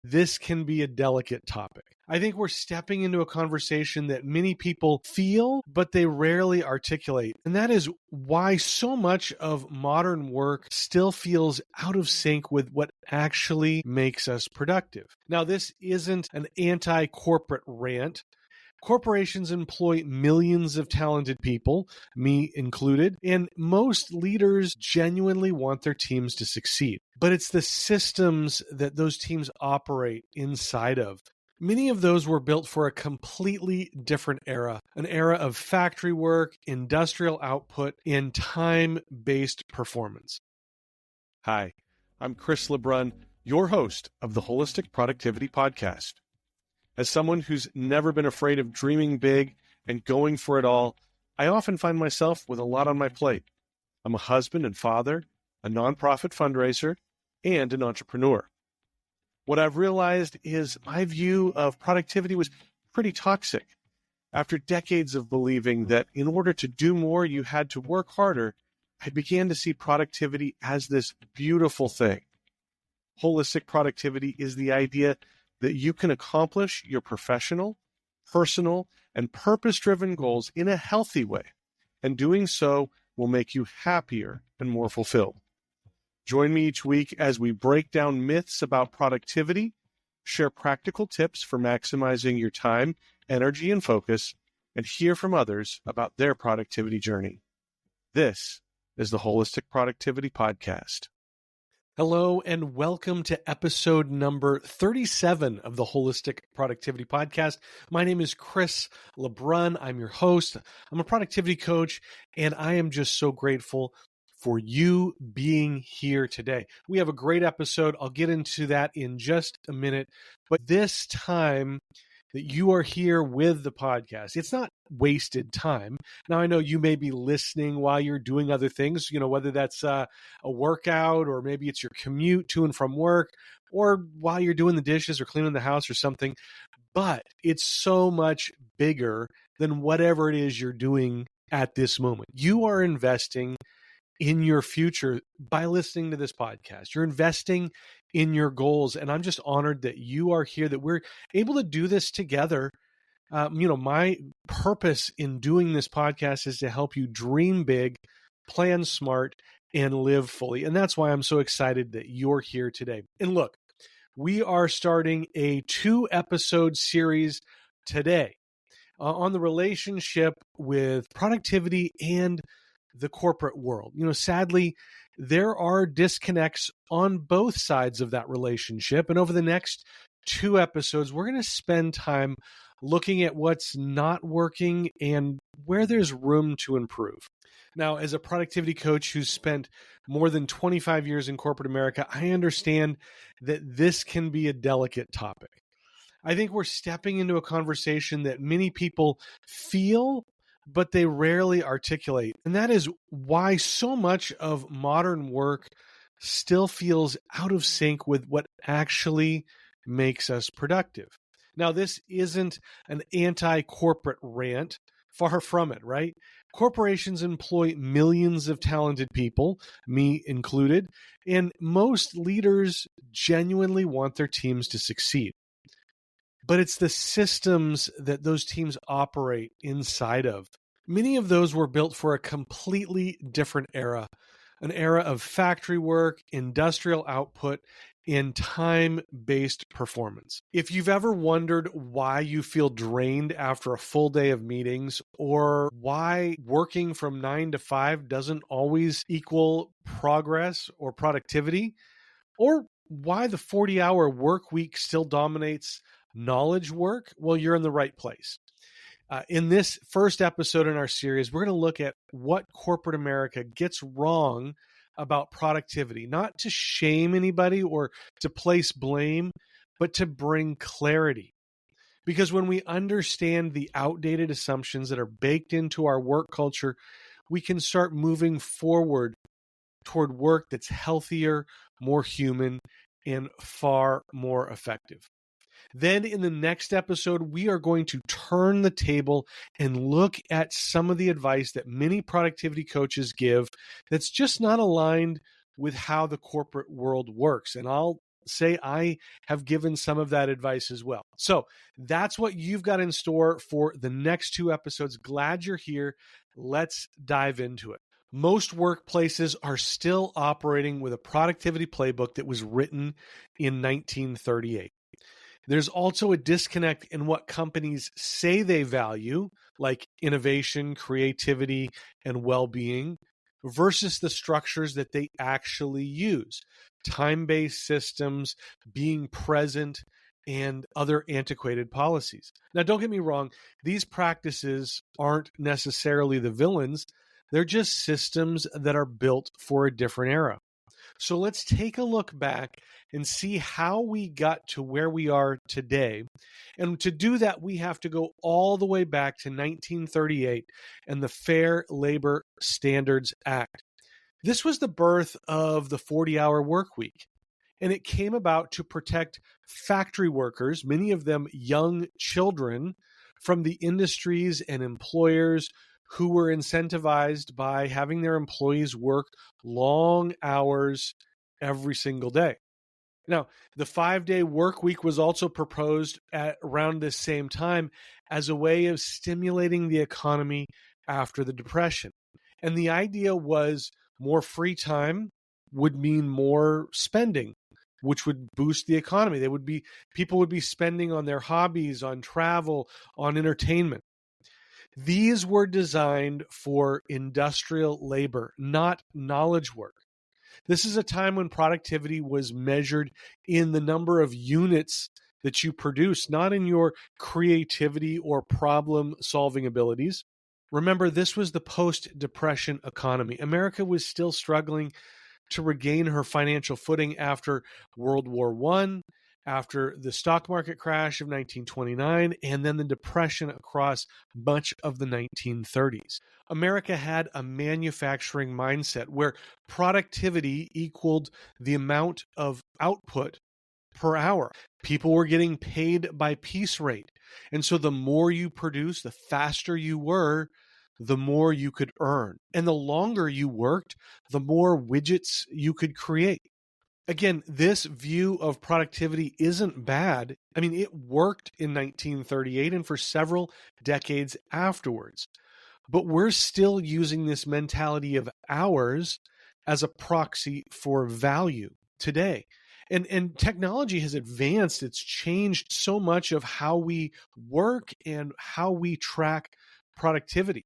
this can be a delicate topic. I think we're stepping into a conversation that many people feel, but they rarely articulate. And that is why so much of modern work still feels out of sync with what actually makes us productive. Now, this isn't an anti-corporate rant. Corporations employ millions of talented people, me included, and most leaders genuinely want their teams to succeed. But it's the systems that those teams operate inside of. Many of those were built for a completely different era, an era of factory work, industrial output, and time-based performance. Hi, I'm Chris LeBrun, your host of the Wholistic Productivity Podcast. As someone who's never been afraid of dreaming big and going for it all, I often find myself with a lot on my plate. I'm a husband and father, a nonprofit fundraiser, and an entrepreneur. What I've realized is my view of productivity was pretty toxic. After decades of believing that in order to do more, you had to work harder, I began to see productivity as this beautiful thing. Holistic productivity is the idea that you can accomplish your professional, personal, and purpose-driven goals in a healthy way, and doing so will make you happier and more fulfilled. Join me each week as we break down myths about productivity, share practical tips for maximizing your time, energy, and focus, and hear from others about their productivity journey. This is the Wholistic Productivity Podcast. Hello, and welcome to episode number 37 of the Wholistic Productivity Podcast. My name is Chris LeBrun. I'm your host. I'm a productivity coach, and I am just so grateful for you being here today. We have a great episode. I'll get into that in just a minute. But this time that you are here with the podcast, it's not wasted time. Now, I know you may be listening while you're doing other things, whether that's a workout or maybe it's your commute to and from work or while you're doing the dishes or cleaning the house or something. But it's so much bigger than whatever it is you're doing at this moment. You are investing in your future by listening to this podcast. You're investing in your goals. And I'm just honored that you are here, that we're able to do this together. My purpose in doing this podcast is to help you dream big, plan smart, and live fully. And that's why I'm so excited that you're here today. And look, we are starting a 2-episode series today on the relationship with productivity and the corporate world. Sadly, there are disconnects on both sides of that relationship. And over the next 2 episodes, we're going to spend time looking at what's not working and where there's room to improve. Now, as a productivity coach who's spent more than 25 years in corporate America, I understand that this can be a delicate topic. I think we're stepping into a conversation that many people feel, but they rarely articulate. And that is why so much of modern work still feels out of sync with what actually makes us productive. Now, this isn't an anti-corporate rant, far from it, right? Corporations employ millions of talented people, me included, and most leaders genuinely want their teams to succeed. But it's the systems that those teams operate inside of. Many of those were built for a completely different era, an era of factory work, industrial output, and time-based performance. If you've ever wondered why you feel drained after a full day of meetings, or why working from 9 to 5 doesn't always equal progress or productivity, or why the 40-hour work week still dominates knowledge work, well, you're in the right place. In this first episode in our series, we're going to look at what corporate America gets wrong about productivity, not to shame anybody or to place blame, but to bring clarity. Because when we understand the outdated assumptions that are baked into our work culture, we can start moving forward toward work that's healthier, more human, and far more effective. Then in the next episode, we are going to turn the table and look at some of the advice that many productivity coaches give that's just not aligned with how the corporate world works. And I'll say I have given some of that advice as well. So that's what you've got in store for the next 2 episodes. Glad you're here. Let's dive into it. Most workplaces are still operating with a productivity playbook that was written in 1938. There's also a disconnect in what companies say they value, like innovation, creativity, and well-being, versus the structures that they actually use, time-based systems, being present, and other antiquated policies. Now, don't get me wrong, these practices aren't necessarily the villains. They're just systems that are built for a different era. So let's take a look back and see how we got to where we are today. And to do that, we have to go all the way back to 1938 and the Fair Labor Standards Act. This was the birth of the 40-hour work week, and it came about to protect factory workers, many of them young children, from the industries and employers who were incentivized by having their employees work long hours every single day. Now, the 5-day work week was also proposed at around this same time as a way of stimulating the economy after the Depression. And the idea was more free time would mean more spending, which would boost the economy. People would be spending on their hobbies, on travel, on entertainment. These were designed for industrial labor, not knowledge work. This is a time when productivity was measured in the number of units that you produce, not in your creativity or problem-solving abilities. Remember, this was the post-Depression economy. America was still struggling to regain her financial footing after World War I, after the stock market crash of 1929, and then the Depression across much of the 1930s. America had a manufacturing mindset where productivity equaled the amount of output per hour. People were getting paid by piece rate. And so the more you produce, the faster you were, the more you could earn. And the longer you worked, the more widgets you could create. Again, this view of productivity isn't bad. I mean, it worked in 1938 and for several decades afterwards. But we're still using this mentality of hours as a proxy for value today. And technology has advanced. It's changed so much of how we work and how we track productivity.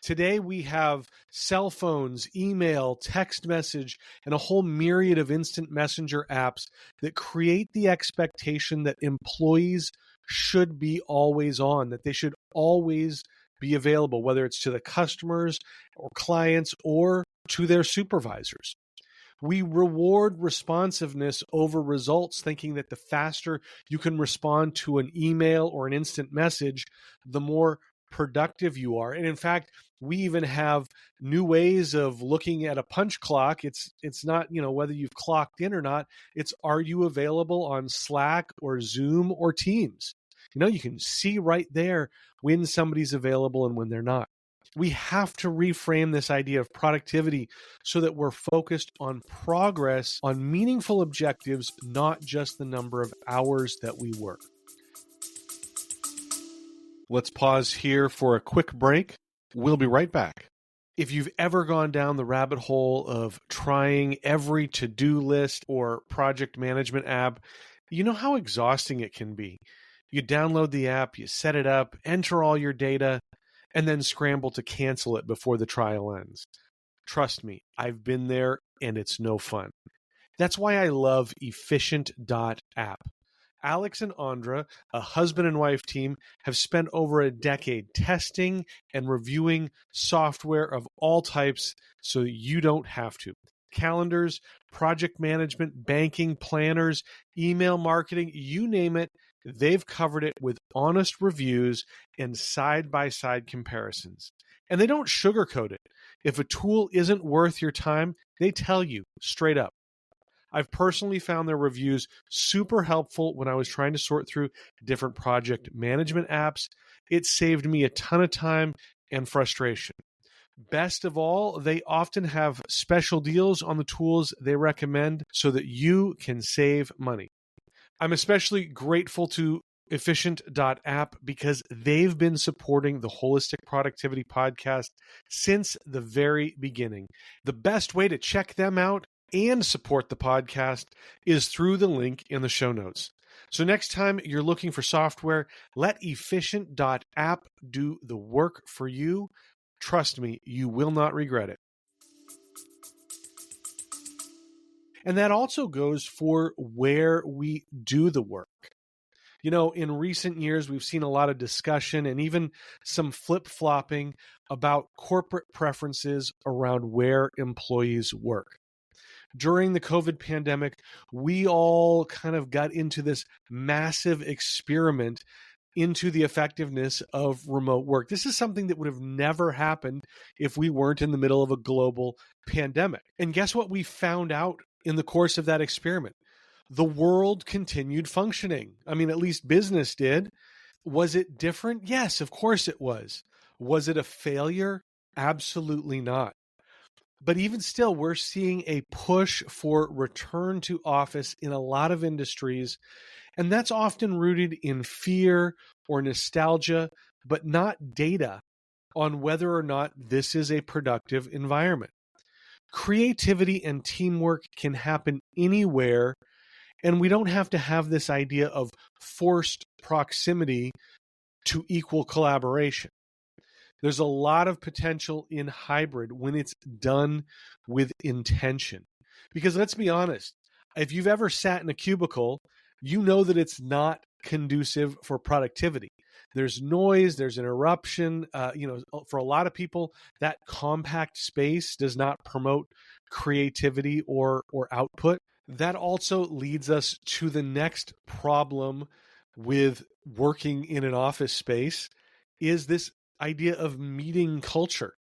Today, we have cell phones, email, text message, and a whole myriad of instant messenger apps that create the expectation that employees should be always on, that they should always be available, whether it's to the customers or clients or to their supervisors. We reward responsiveness over results, thinking that the faster you can respond to an email or an instant message, the more productive you are. And in fact, we even have new ways of looking at a punch clock. It's not, whether you've clocked in or not. It's, are you available on Slack or Zoom or Teams? You can see right there when somebody's available and when they're not. We have to reframe this idea of productivity so that we're focused on progress, on meaningful objectives, not just the number of hours that we work. Let's pause here for a quick break. We'll be right back. If you've ever gone down the rabbit hole of trying every to-do list or project management app, you know how exhausting it can be. You download the app, you set it up, enter all your data, and then scramble to cancel it before the trial ends. Trust me, I've been there and it's no fun. That's why I love Efficient.app. Alex and Andra, a husband and wife team, have spent over a decade testing and reviewing software of all types so you don't have to. Calendars, project management, banking, planners, email marketing, you name it, they've covered it with honest reviews and side-by-side comparisons. And they don't sugarcoat it. If a tool isn't worth your time, they tell you straight up. I've personally found their reviews super helpful when I was trying to sort through different project management apps. It saved me a ton of time and frustration. Best of all, they often have special deals on the tools they recommend so that you can save money. I'm especially grateful to efficient.app because they've been supporting the Holistic Productivity Podcast since the very beginning. The best way to check them out and support the podcast is through the link in the show notes. So next time you're looking for software, let efficient.app do the work for you. Trust me, you will not regret it. And that also goes for where we do the work. You know, in recent years, we've seen a lot of discussion and even some flip-flopping about corporate preferences around where employees work. During the COVID pandemic, we all kind of got into this massive experiment into the effectiveness of remote work. This is something that would have never happened if we weren't in the middle of a global pandemic. And guess what we found out in the course of that experiment? The world continued functioning. I mean, at least business did. Was it different? Yes, of course it was. Was it a failure? Absolutely not. But even still, we're seeing a push for return to office in a lot of industries. And that's often rooted in fear or nostalgia, but not data on whether or not this is a productive environment. Creativity and teamwork can happen anywhere, and we don't have to have this idea of forced proximity to equal collaboration. There's a lot of potential in hybrid when it's done with intention. Because let's be honest, if you've ever sat in a cubicle, you know that it's not conducive for productivity. There's noise, there's interruption. For a lot of people, that compact space does not promote creativity or output. That also leads us to the next problem with working in an office space is this idea of meeting culture.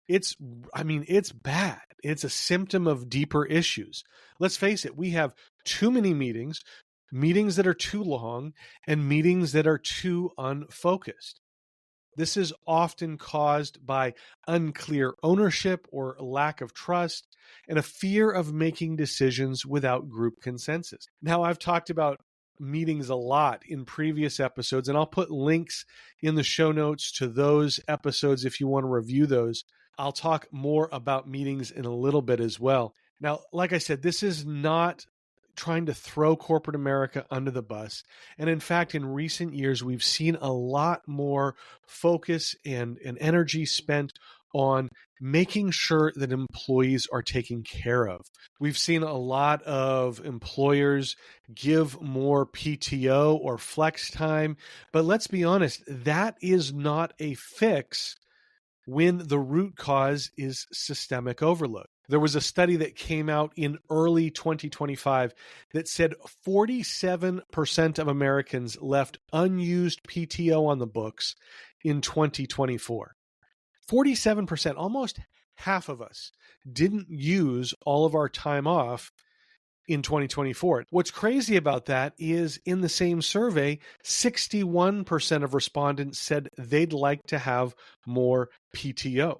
It's bad. It's a symptom of deeper issues. Let's face it, we have too many meetings that are too long, and meetings that are too unfocused. This is often caused by unclear ownership or lack of trust and a fear of making decisions without group consensus. Now, I've talked about meetings a lot in previous episodes, and I'll put links in the show notes to those episodes if you want to review those. I'll talk more about meetings in a little bit as well. Now, like I said, this is not trying to throw corporate America under the bus. And in fact, in recent years, we've seen a lot more focus and energy spent on making sure that employees are taken care of. We've seen a lot of employers give more PTO or flex time, but let's be honest, that is not a fix when the root cause is systemic overload. There was a study that came out in early 2025 that said 47% of Americans left unused PTO on the books in 2024. 47%, almost half of us, didn't use all of our time off in 2024. What's crazy about that is in the same survey, 61% of respondents said they'd like to have more PTO.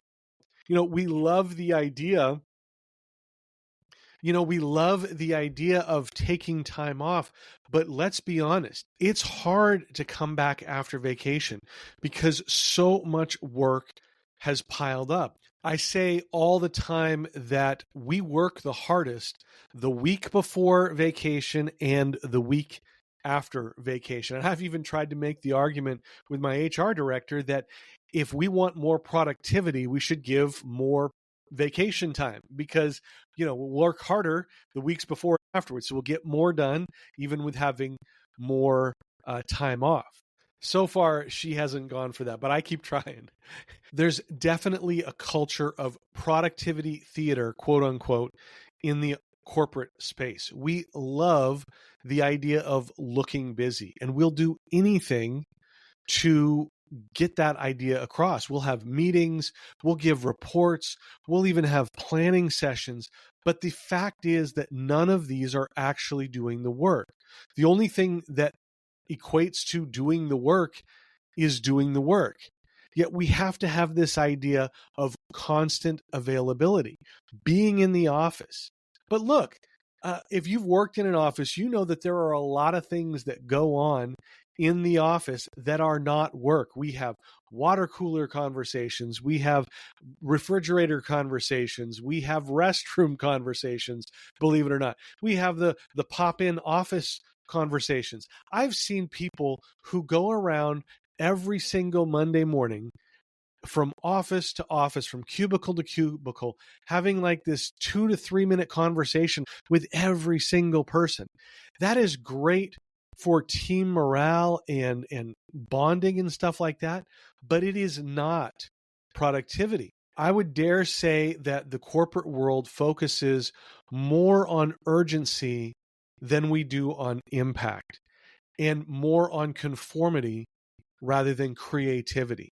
We love the idea of taking time off, but let's be honest, it's hard to come back after vacation because so much work has piled up. I say all the time that we work the hardest the week before vacation and the week after vacation. And I've even tried to make the argument with my HR director that if we want more productivity, we should give more vacation time because, we'll work harder the weeks before and afterwards. So we'll get more done even with having more time off. So far, she hasn't gone for that, but I keep trying. There's definitely a culture of productivity theater, quote unquote, in the corporate space. We love the idea of looking busy, and we'll do anything to get that idea across. We'll have meetings, we'll give reports, we'll even have planning sessions. But the fact is that none of these are actually doing the work. The only thing that equates to doing the work is doing the work. Yet we have to have this idea of constant availability, being in the office. But look, if you've worked in an office, you know that there are a lot of things that go on in the office that are not work. We have water cooler conversations. We have refrigerator conversations. We have restroom conversations, believe it or not. We have the pop-in office conversations. I've seen people who go around every single Monday morning from office to office, from cubicle to cubicle, having like this 2 to 3 minute conversation with every single person. That is great for team morale and bonding and stuff like that, but it is not productivity. I would dare say that the corporate world focuses more on urgency than we do on impact, and more on conformity rather than creativity.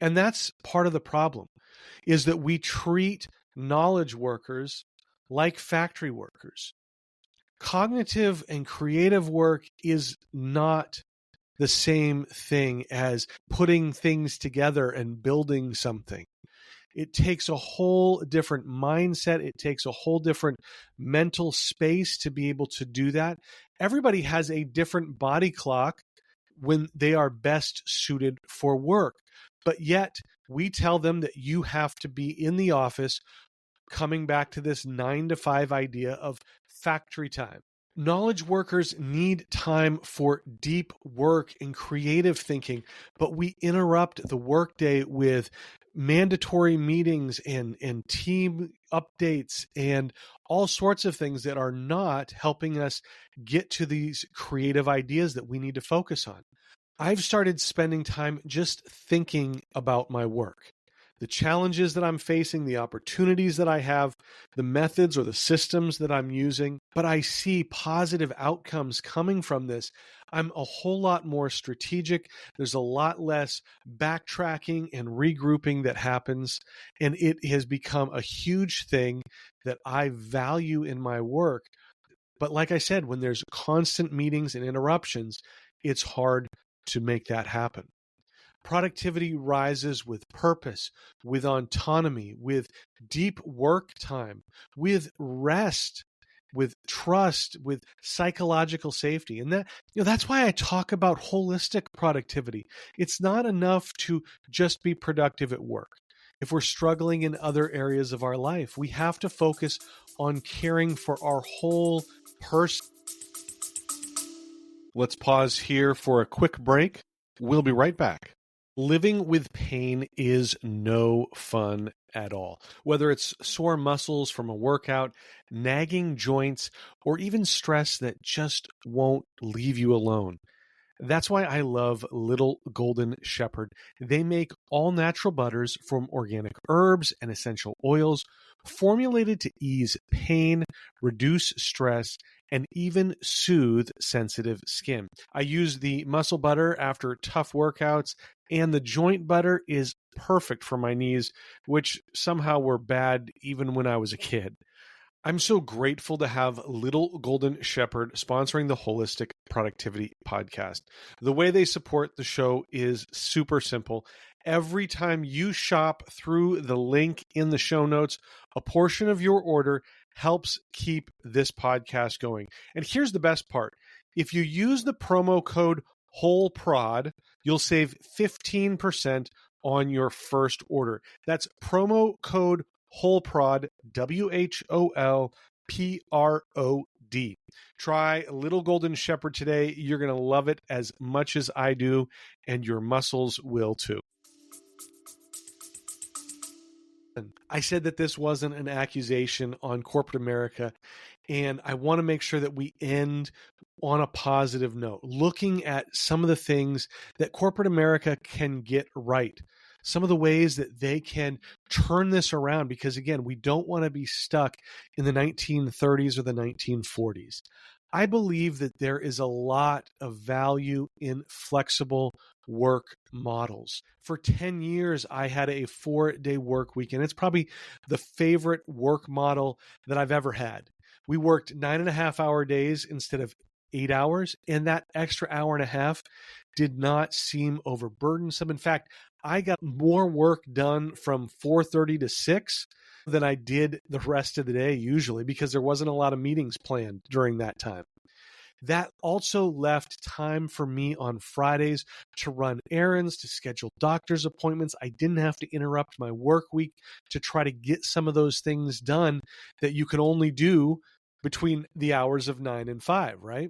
And that's part of the problem, is that we treat knowledge workers like factory workers. Cognitive and creative work is not the same thing as putting things together and building something. It takes a whole different mindset. It takes a whole different mental space to be able to do that. Everybody has a different body clock when they are best suited for work. But yet we tell them that you have to be in the office, coming back to this 9 to 5 idea of factory time. Knowledge workers need time for deep work and creative thinking, but we interrupt the workday with mandatory meetings and team updates and all sorts of things that are not helping us get to these creative ideas that we need to focus on. I've started spending time just thinking about my work, the challenges that I'm facing, the opportunities that I have, the methods or the systems that I'm using, but I see positive outcomes coming from this. I'm a whole lot more strategic. There's a lot less backtracking and regrouping that happens, and it has become a huge thing that I value in my work. But like I said, when there's constant meetings and interruptions, it's hard to make that happen. Productivity rises with purpose, with autonomy, with deep work time, with rest, with trust, with psychological safety. And that's why I talk about holistic productivity. It's not enough to just be productive at work. If we're struggling in other areas of our life, we have to focus on caring for our whole person. Let's pause here for a quick break. We'll be right back. Living with pain is no fun at all. Whether it's sore muscles from a workout, nagging joints, or even stress that just won't leave you alone. That's why I love Little Golden Shepherd. They make all natural butters from organic herbs and essential oils, formulated to ease pain, reduce stress, and even soothe sensitive skin. I use the muscle butter after tough workouts, and the joint butter is perfect for my knees, which somehow were bad even when I was a kid. I'm so grateful to have Little Golden Shepherd sponsoring the Wholistic Productivity Podcast. The way they support the show is super simple. Every time you shop through the link in the show notes, a portion of your order helps keep this podcast going. And here's the best part. If you use the promo code WHOLEPROD, you'll save 15% on your first order. That's promo code WHOLEPROD, WHOLPROD. Try Little Golden Shepherd today. You're going to love it as much as I do, and your muscles will too. I said that this wasn't an accusation on corporate America, and I want to make sure that we end on a positive note, looking at some of the things that corporate America can get right, some of the ways that they can turn this around, because again, we don't want to be stuck in the 1930s or the 1940s. I believe that there is a lot of value in flexible work models. For 10 years, I had a 4-day work week, and it's probably the favorite work model that I've ever had. We worked 9.5-hour days instead of 8 hours, and that extra hour and a half did not seem overburdensome. In fact, I got more work done from 4:30 to 6 than I did the rest of the day usually, because there wasn't a lot of meetings planned during that time. That also left time for me on Fridays to run errands, to schedule doctor's appointments. I didn't have to interrupt my work week to try to get some of those things done that you can only do between the hours of 9 and 5, right?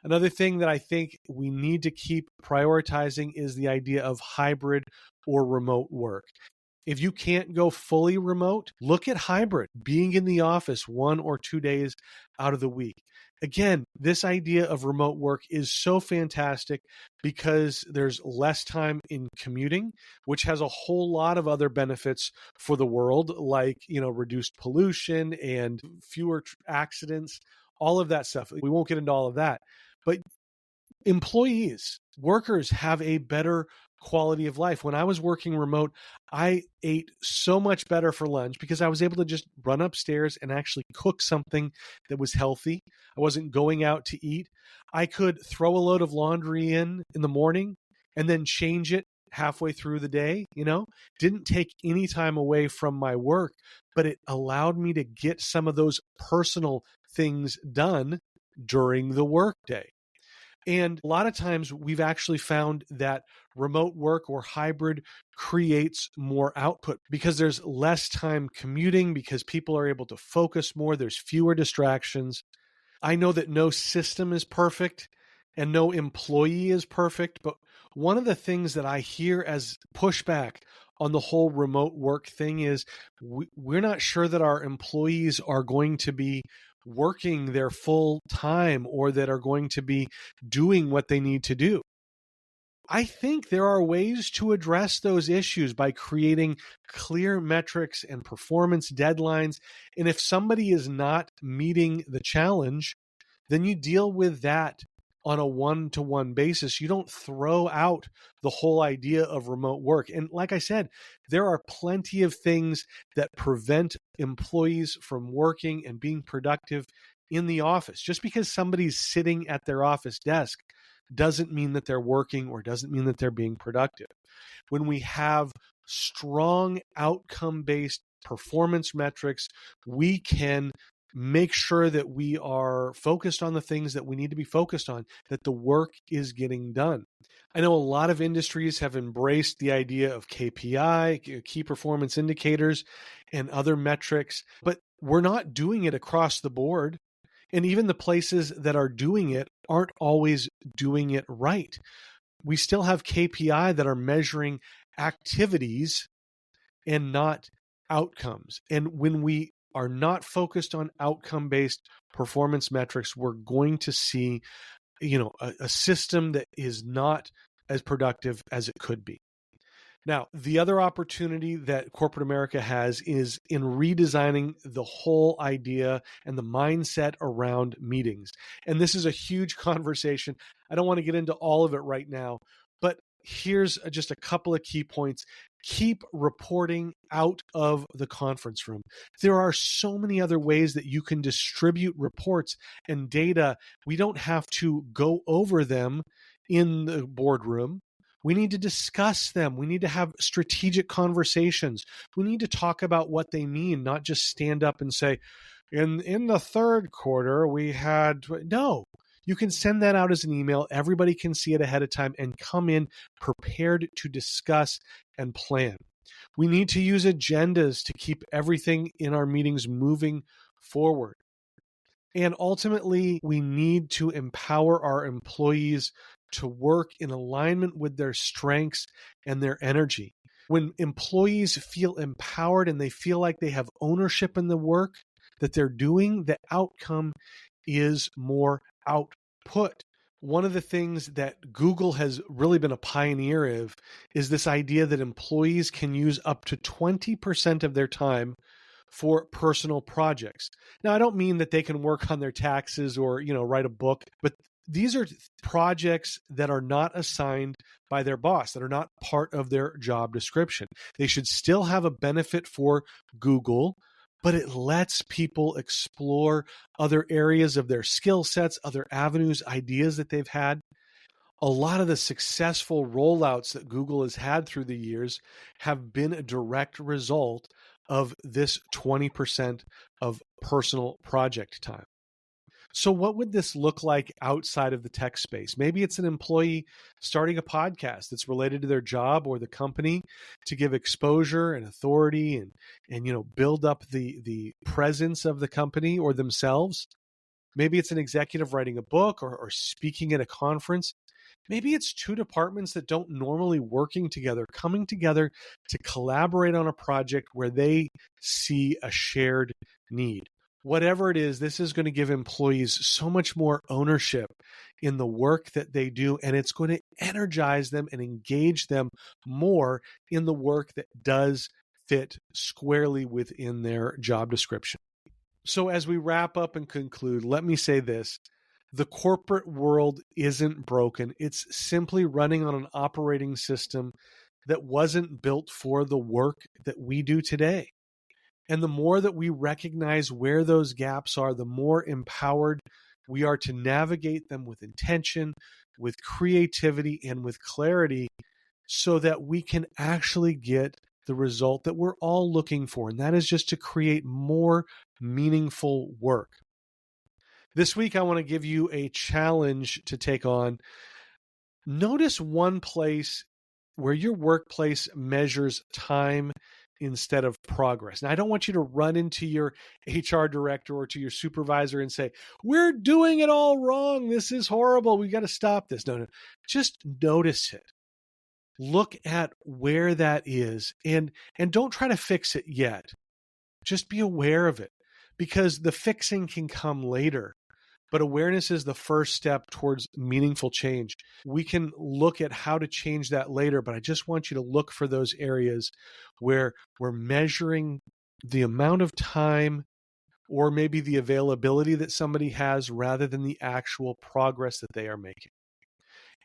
Another thing that I think we need to keep prioritizing is the idea of hybrid or remote work. If you can't go fully remote, look at hybrid, being in the office 1 or 2 days out of the week. Again, this idea of remote work is so fantastic because there's less time in commuting, which has a whole lot of other benefits for the world, like, reduced pollution and fewer accidents, all of that stuff. We won't get into all of that. But employees, workers have a better quality of life. When I was working remote, I ate so much better for lunch because I was able to just run upstairs and actually cook something that was healthy. I wasn't going out to eat. I could throw a load of laundry in the morning and then change it halfway through the day, didn't take any time away from my work, but it allowed me to get some of those personal things done during the workday. And a lot of times we've actually found that remote work or hybrid creates more output because there's less time commuting, because people are able to focus more, there's fewer distractions. I know that no system is perfect and no employee is perfect, but one of the things that I hear as pushback on the whole remote work thing is we're not sure that our employees are going to be working their full time or that are going to be doing what they need to do. I think there are ways to address those issues by creating clear metrics and performance deadlines. And if somebody is not meeting the challenge, then you deal with that on a one-to-one basis. You don't throw out the whole idea of remote work. And like I said, there are plenty of things that prevent employees from working and being productive in the office. Just because somebody's sitting at their office desk doesn't mean that they're working or doesn't mean that they're being productive. When we have strong outcome-based performance metrics, we can make sure that we are focused on the things that we need to be focused on, that the work is getting done. I know a lot of industries have embraced the idea of KPI, key performance indicators, and other metrics, but we're not doing it across the board. And even the places that are doing it aren't always doing it right. We still have KPI that are measuring activities and not outcomes. And when we are not focused on outcome-based performance metrics, we're going to see, a system that is not as productive as it could be. Now, the other opportunity that corporate America has is in redesigning the whole idea and the mindset around meetings. And this is a huge conversation. I don't want to get into all of it right now, but here's just a couple of key points. Keep reporting out of the conference room. There are so many other ways that you can distribute reports and data. We don't have to go over them in the boardroom. We need to discuss them. We need to have strategic conversations. We need to talk about what they mean, not just stand up and say, in the third quarter, we had... No, you can send that out as an email. Everybody can see it ahead of time and come in prepared to discuss and plan. We need to use agendas to keep everything in our meetings moving forward. And ultimately, we need to empower our employees to work in alignment with their strengths and their energy. When employees feel empowered and they feel like they have ownership in the work that they're doing, the outcome is more output. One of the things that Google has really been a pioneer of is this idea that employees can use up to 20% of their time for personal projects. Now, I don't mean that they can work on their taxes or, write a book, but these are projects that are not assigned by their boss, that are not part of their job description. They should still have a benefit for Google, but it lets people explore other areas of their skill sets, other avenues, ideas that they've had. A lot of the successful rollouts that Google has had through the years have been a direct result of this 20% of personal project time. So what would this look like outside of the tech space? Maybe it's an employee starting a podcast that's related to their job or the company to give exposure and authority and build up the presence of the company or themselves. Maybe it's an executive writing a book or speaking at a conference. Maybe it's two departments that don't normally working together, coming together to collaborate on a project where they see a shared need. Whatever it is, this is going to give employees so much more ownership in the work that they do, and it's going to energize them and engage them more in the work that does fit squarely within their job description. So as we wrap up and conclude, let me say this. The corporate world isn't broken. It's simply running on an operating system that wasn't built for the work that we do today. And the more that we recognize where those gaps are, the more empowered we are to navigate them with intention, with creativity, and with clarity so that we can actually get the result that we're all looking for. And that is just to create more meaningful work. This week, I want to give you a challenge to take on. Notice one place where your workplace measures time instead of progress. Now, I don't want you to run into your HR director or to your supervisor and say, we're doing it all wrong. This is horrible. We got to stop this. No. Just notice it. Look at where that is and don't try to fix it yet. Just be aware of it because the fixing can come later. But awareness is the first step towards meaningful change. We can look at how to change that later, but I just want you to look for those areas where we're measuring the amount of time or maybe the availability that somebody has rather than the actual progress that they are making.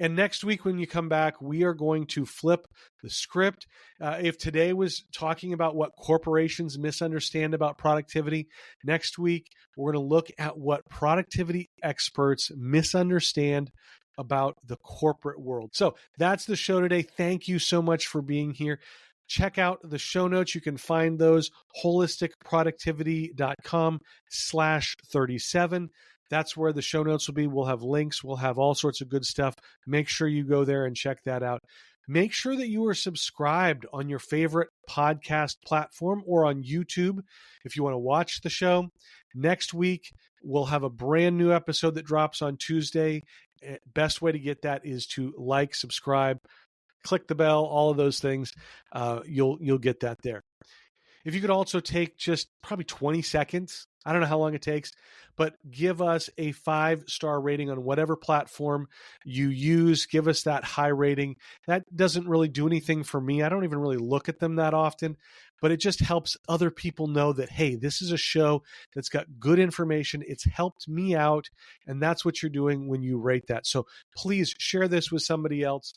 And next week, when you come back, we are going to flip the script. If today was talking about what corporations misunderstand about productivity, next week, we're going to look at what productivity experts misunderstand about the corporate world. So that's the show today. Thank you so much for being here. Check out the show notes. You can find those holisticproductivity.com/37. That's where the show notes will be. We'll have links. We'll have all sorts of good stuff. Make sure you go there and check that out. Make sure that you are subscribed on your favorite podcast platform or on YouTube if you want to watch the show. Next week, we'll have a brand new episode that drops on Tuesday. Best way to get that is to like, subscribe, click the bell, all of those things. You'll get that there. If you could also take just probably 20 seconds, I don't know how long it takes, but give us a 5-star rating on whatever platform you use. Give us that high rating. That doesn't really do anything for me. I don't even really look at them that often, but it just helps other people know that, hey, this is a show that's got good information. It's helped me out, and that's what you're doing when you rate that. So please share this with somebody else.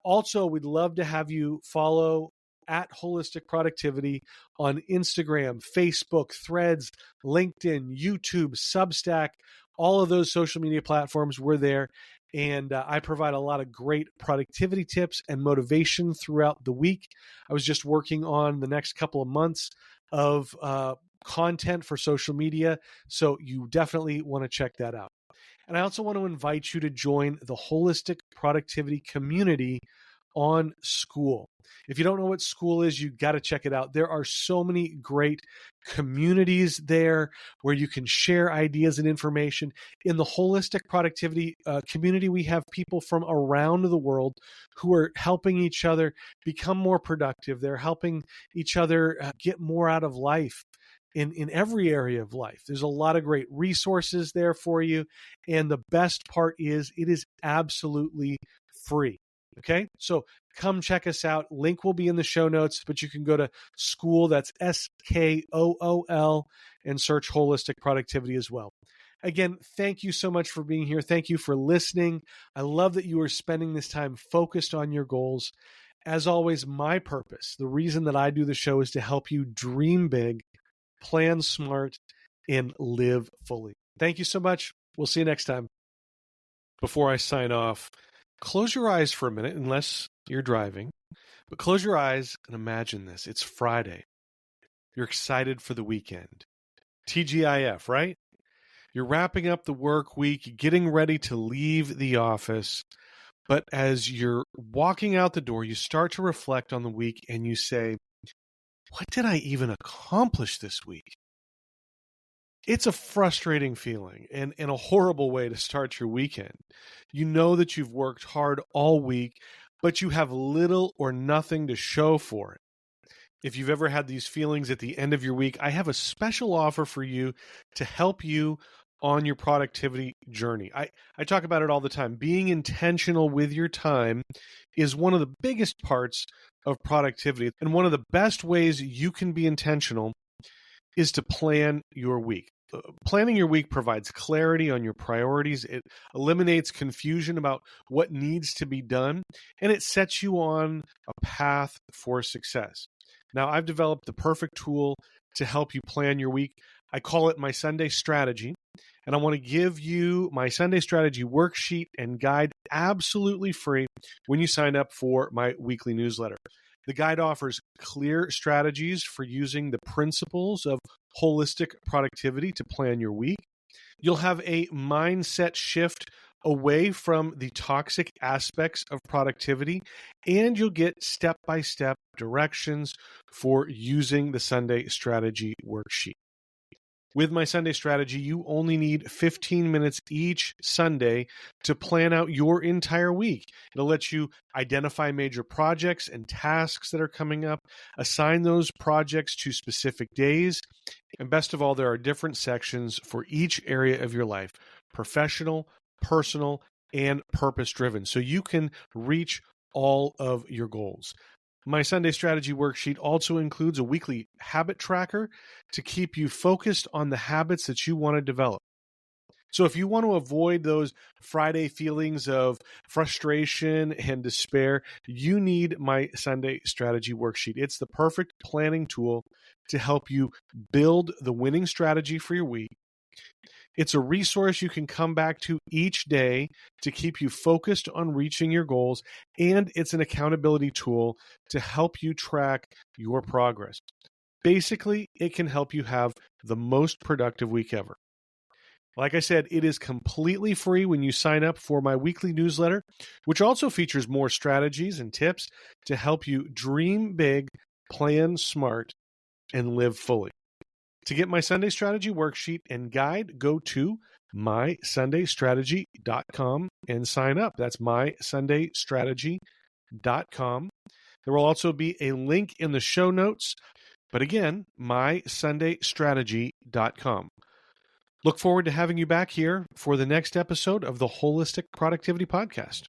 Also, we'd love to have you follow at Wholistic Productivity on Instagram, Facebook, Threads, LinkedIn, YouTube, Substack, all of those social media platforms. We're there. And I provide a lot of great productivity tips and motivation throughout the week. I was just working on the next couple of months of content for social media. So you definitely want to check that out. And I also want to invite you to join the Holistic Productivity community on School. If you don't know what School is, you got to check it out. There are so many great communities there where you can share ideas and information. In the Holistic Productivity community, we have people from around the world who are helping each other become more productive. They're helping each other get more out of life. In every area of life. There's a lot of great resources there for you. And the best part is it is absolutely free. Okay, so come check us out. Link will be in the show notes, but you can go to School, that's SKOOL, and search Holistic Productivity as well. Again, thank you so much for being here. Thank you for listening. I love that you are spending this time focused on your goals. As always, my purpose, the reason that I do the show is to help you dream big, plan smart, and live fully. Thank you so much. We'll see you next time. Before I sign off, close your eyes for a minute, unless you're driving, but close your eyes and imagine this. It's Friday. You're excited for the weekend. TGIF, right? You're wrapping up the work week, getting ready to leave the office. But as you're walking out the door, you start to reflect on the week and you say, what did I even accomplish this week? It's a frustrating feeling and a horrible way to start your weekend. You know that you've worked hard all week, but you have little or nothing to show for it. If you've ever had these feelings at the end of your week, I have a special offer for you to help you on your productivity journey. I talk about it all the time. Being intentional with your time is one of the biggest parts of productivity. And one of the best ways you can be intentional is to plan your week. Planning your week provides clarity on your priorities. It eliminates confusion about what needs to be done, and it sets you on a path for success. Now, I've developed the perfect tool to help you plan your week. I call it my Sunday strategy, and I want to give you my Sunday strategy worksheet and guide absolutely free when you sign up for my weekly newsletter. The guide offers clear strategies for using the principles of holistic productivity to plan your week. You'll have a mindset shift away from the toxic aspects of productivity, and you'll get step-by-step directions for using the Sunday strategy worksheet. With my Sunday strategy, you only need 15 minutes each Sunday to plan out your entire week. It'll let you identify major projects and tasks that are coming up, assign those projects to specific days, and best of all, there are different sections for each area of your life: professional, personal, and purpose-driven, so you can reach all of your goals. My Sunday strategy worksheet also includes a weekly habit tracker to keep you focused on the habits that you want to develop. So if you want to avoid those Friday feelings of frustration and despair, you need my Sunday strategy worksheet. It's the perfect planning tool to help you build the winning strategy for your week. It's a resource you can come back to each day to keep you focused on reaching your goals, and it's an accountability tool to help you track your progress. Basically, it can help you have the most productive week ever. Like I said, it is completely free when you sign up for my weekly newsletter, which also features more strategies and tips to help you dream big, plan smart, and live fully. To get my Sunday strategy worksheet and guide, go to mysundaystrategy.com and sign up. That's mysundaystrategy.com. There will also be a link in the show notes, but again, mysundaystrategy.com. Look forward to having you back here for the next episode of the Wholistic Productivity Podcast.